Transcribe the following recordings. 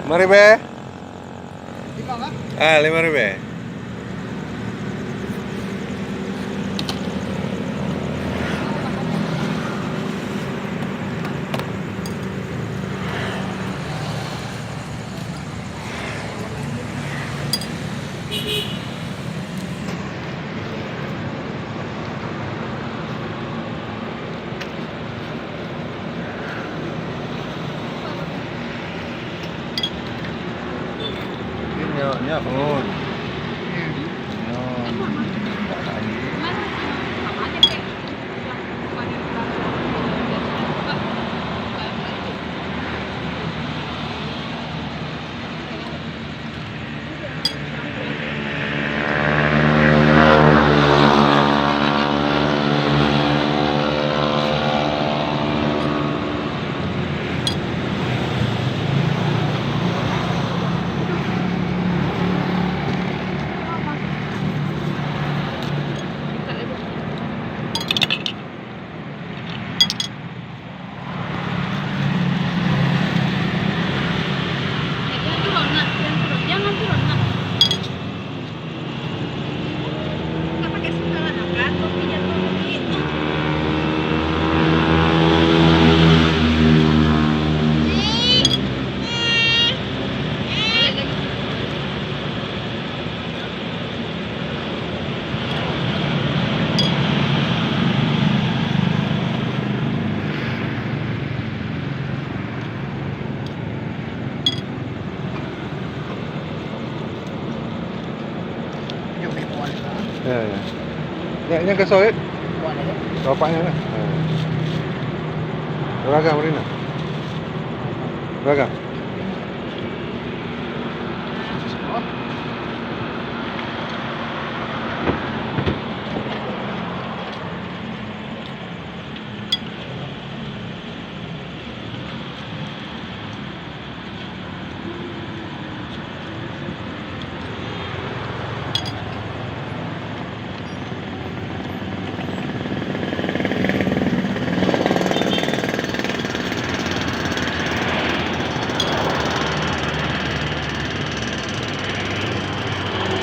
5.000. Ah, 5.000. Nhớ oh. Ya, ya. Yang kesoit. Bapaknya lah. Beragam Rina. Beragam.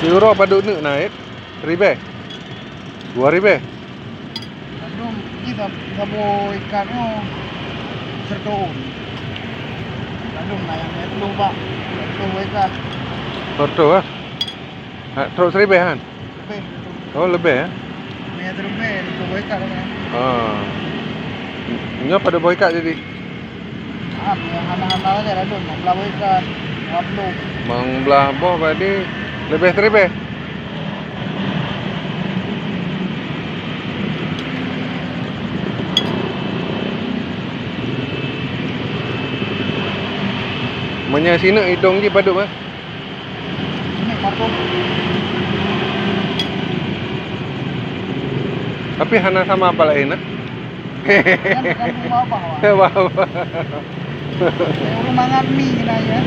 Euro pada nak naik 1.000. 2.000. Belum kita gabo ikannya serdoon. Belum na yang belum pak. Belum ikan. Foto ah. Terus 1.000 kan? Lebih. Oh, lebih ya. Meter lebih itu ikan kan. Ah. Nya pada boykat jadi. Hana-hana aja ada belum ikan. Belum. Mang belah boh tadi lebih 1.000. Menya sini hidung je paduk ah. Ini paduk. Tapi hana sama apa lain ah? Kan rumah apa? Wow. Rumah ngami na ya.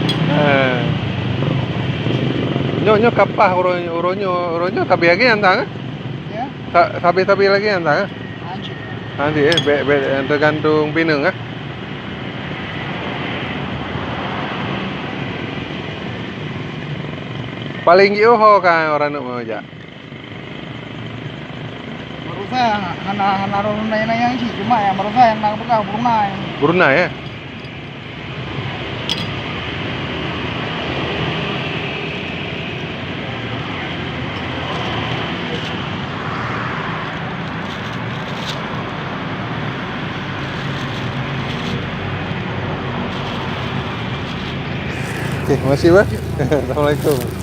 Nyo kapah uronyo tabi lagi antang. Ya. Tabi lagi antang. Anjir. Nanti tergantung pinang ah. Paling giuho kan orang nak mau aja. Marusa hana Brunei na yang sih cuma ya marusa yang nang pegang Brunei. Brunei ya. Oke, makasih Pak. Assalamualaikum.